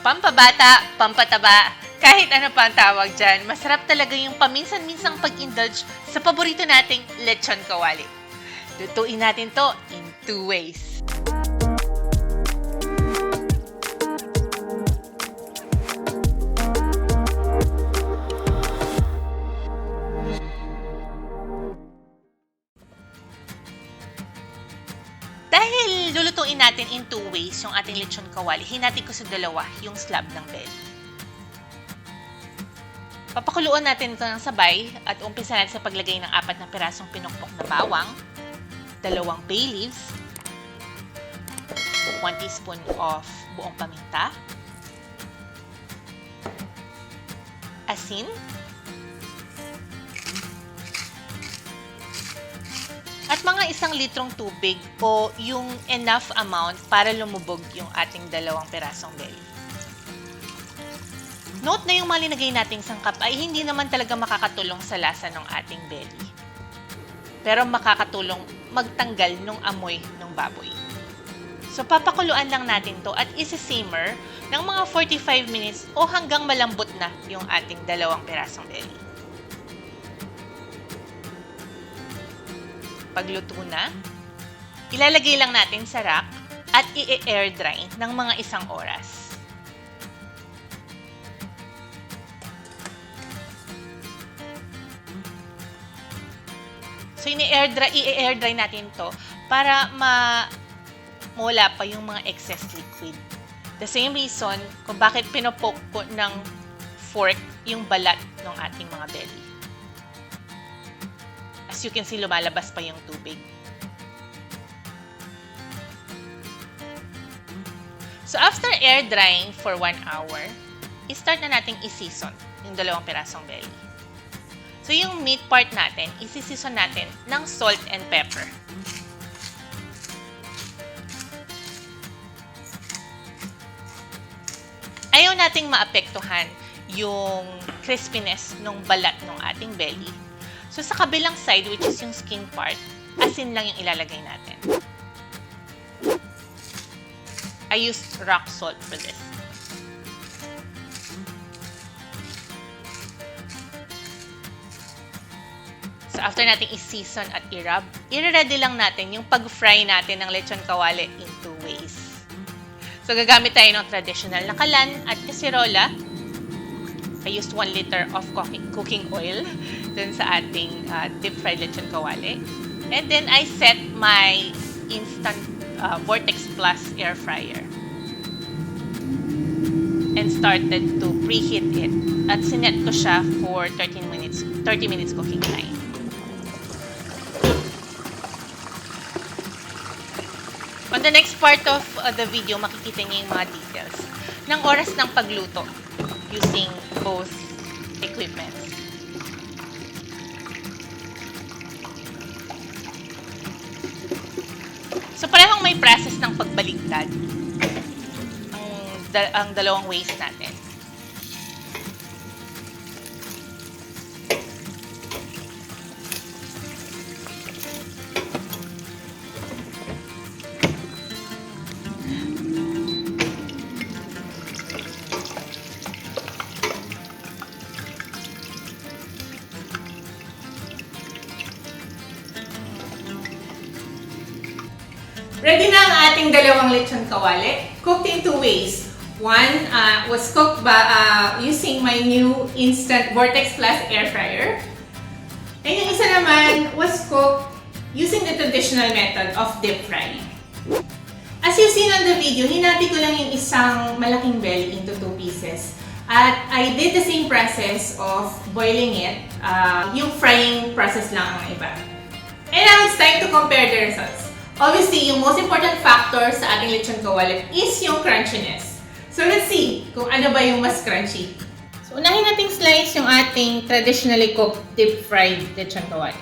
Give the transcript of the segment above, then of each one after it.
pampabata, pampataba, kahit ano pa ang tawag dyan, masarap talaga yung paminsan-minsang pag-indulge sa paborito nating lechon kawali. Lutuin natin to in 2 ways. Dahil lulutuin natin in 2 ways yung ating lechon kawali, hinati ko sa dalawa yung slab ng belly. Papakuluan natin ito ng sabay at umpisa natin sa paglagay ng 4 na pirasong pinukpok na bawang, 2 bay leaves, 1 teaspoon of buong paminta, asin, at mga 1 litrong tubig o yung enough amount para lumubog yung ating 2 pirasong belly. Note na yung mga linagay nating sangkap ay hindi naman talaga makakatulong sa lasa ng ating belly. Pero makakatulong magtanggal ng amoy ng baboy. So papakuluan lang natin to at isi-simmer ng mga 45 minutes o hanggang malambot na yung ating 2 pirasong belly. Pagluto na, ilalagay lang natin sa rack at i-air dry ng mga 1 oras. So, i-air dry natin to para mawala pa yung mga excess liquid. The same reason kung bakit pinopoke ko ng fork yung balat ng ating mga belly. As you can see, lumalabas pa yung tubig. So, after air drying for 1 hour, i-start na nating i-season yung 2 pirasong belly. So, yung meat part natin, isi-season natin ng salt and pepper. Ayaw nating maapektuhan yung crispiness ng balat ng ating belly. So, sa kabilang side, which is yung skin part, asin lang yung ilalagay natin. I used rock salt for this. So, after nating i-season at i-rub, i-ready lang natin yung pag-fry natin ng lechon kawali in 2 ways. So, gagamit tayo ng traditional na kalan at kasirola. I used 1 liter of cooking oil dun sa ating deep-fried lechon kawali. And then, I set my instant Vortex Plus air fryer and started to preheat it. At sinet ko siya for 30 minutes cooking time. On the next part of the video, makikita niyo yung mga details ng oras ng pagluto using both equipments. So, parehong may process ng pagbaligtad ang 2 ways natin. Ready na ang ating 2 lechon kawali, cooked in 2 ways. One was cooked using my new instant Vortex Plus air fryer. And yung isa naman was cooked using the traditional method of deep frying. As you've seen on the video, hinati ko lang yung isang malaking belly into 2 pieces. At I did the same process of boiling it. Yung frying process lang ang iba. And now it's time to compare the results. Obviously, yung most important factor sa ating lechon kawali is yung crunchiness. So, let's see kung ano ba yung mas crunchy. So, unahin nating slice yung ating traditionally cooked deep-fried lechon kawali.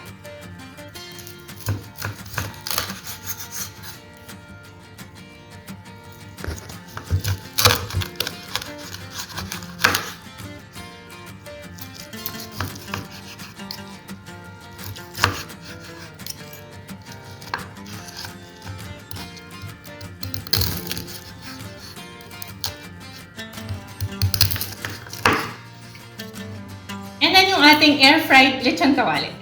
ating air-fried lechon kawali.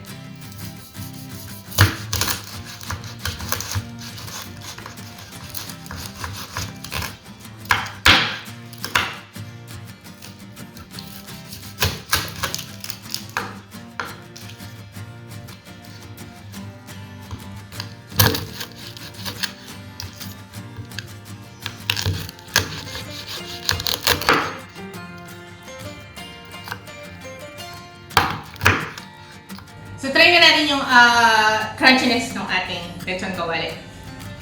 So, try na natin yung crunchiness ng ating lechon kawali.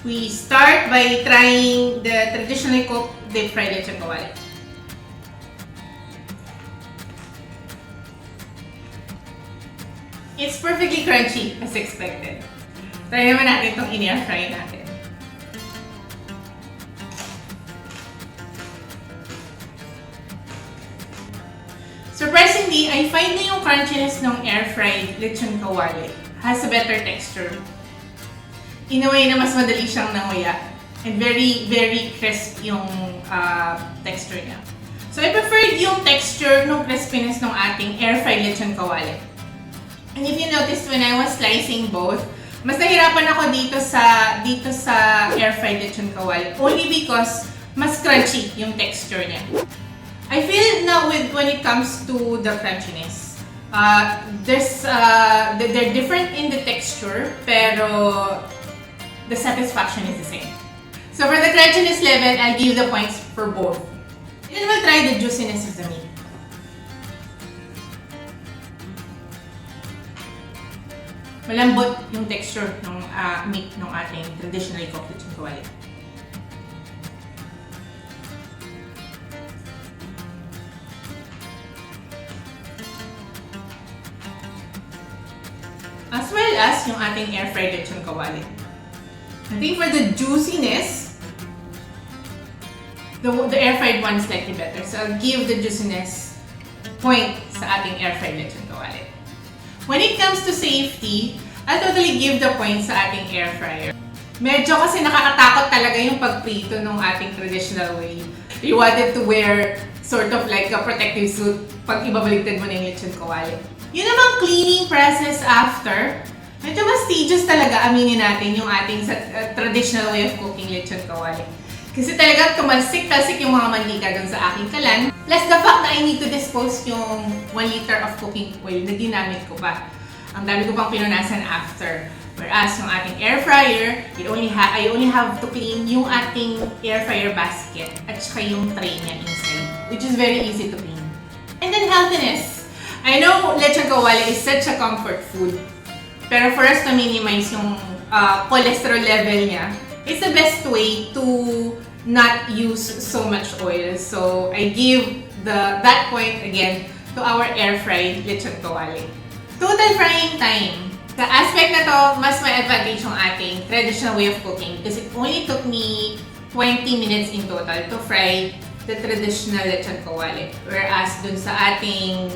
We start by trying the traditionally cooked deep fried lechon kawali. It's perfectly crunchy as expected. Try naman natin itong in-air fry natin. Surprisingly, I find na yung crunchiness ng air-fried lechon kawali has a better texture. In a way na mas madali siyang nanguya. And very, very crisp yung texture niya. So, I preferred yung texture ng crispiness ng ating air-fried lechon kawali. And if you noticed, when I was slicing both, mas nahirapan ako dito sa air-fried lechon kawali. Only because mas crunchy yung texture niya. I feel now when it comes to the crunchiness, they're different in the texture, pero the satisfaction is the same. So for the crunchiness level, I'll give the points for both. And then we'll try the juiciness of the meat. Malambot yung texture ng meat ng ating traditionally cooked lechon kawali. As well as yung ating air-fried lechon kawali. I think for the juiciness, the air-fried one is slightly better. So I'll give the juiciness point sa ating air-fried lechon kawali. When it comes to safety, I'll totally give the point sa ating air fryer. Medyo kasi nakakatakot talaga yung pagprito ng ating traditional way. You wanted to wear sort of like a protective suit pag ibabaligtad mo na yung lechon kawali. Yun namang cleaning process after, medyo mas tedious talaga, aminin natin, yung ating traditional way of cooking lechon kawali. Kasi talaga tumalsik-talsik yung mga mantika dun sa aking kalan. Plus the fact na I need to dispose yung 1 liter of cooking oil na ginamit ko pa. Ang dami ko pang pinunasan after. Whereas yung ating air fryer, I only have to clean yung ating air fryer basket at saka yung tray niya inside, which is very easy to clean. And then healthiness. I know lechon kawali is such a comfort food, pero for us to minimize yung cholesterol level niya, it's the best way to not use so much oil. So I give that point again to our air-fried lechon kawali. Total frying time. Sa aspect na to, mas may advantage yung ating traditional way of cooking because it only took me 20 minutes in total to fry the traditional lechon kawali. Whereas dun sa ating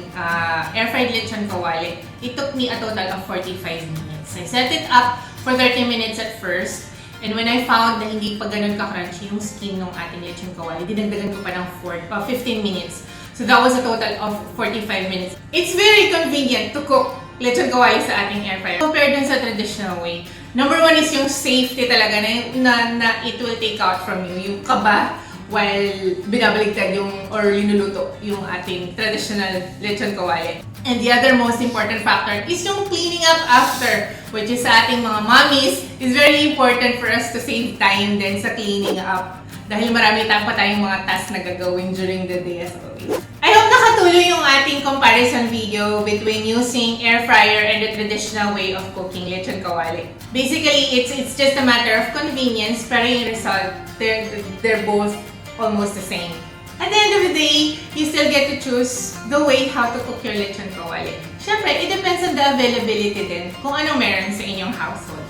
air-fried lechon kawali, it took me a total of 45 minutes. I set it up for 30 minutes at first. And when I found na hindi pa ganun ka-crunchy yung skin ng ating lechon kawali, dinagdagan ko pa ng 15 minutes. So that was a total of 45 minutes. It's very convenient to cook lechon kawali sa ating air fryer compared dun sa traditional way. Number one is yung safety talaga na it will take out from you. Yung kaba while binabaligtad or linuluto yung ating traditional lechon kawali. And the other most important factor is yung cleaning up after, which is sa ating mga mommies, is very important for us to save time din sa cleaning up. Dahil marami pa tayong mga tasks na gagawin during the day as always. I hope nakatulong yung ating comparison video between using air fryer and the traditional way of cooking lechon kawali. Basically, it's just a matter of convenience, pero yung result, they're both almost the same. At the end of the day, you still get to choose the way how to cook your lechon kawali. Siyempre, it depends on the availability din kung anong meron sa inyong household.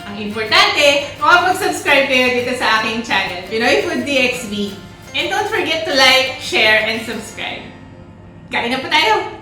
Ang importante, makapag-subscribe kayo dito sa aking channel, Pinoy Food DXB. And don't forget to like, share, and subscribe. Kain na po tayo!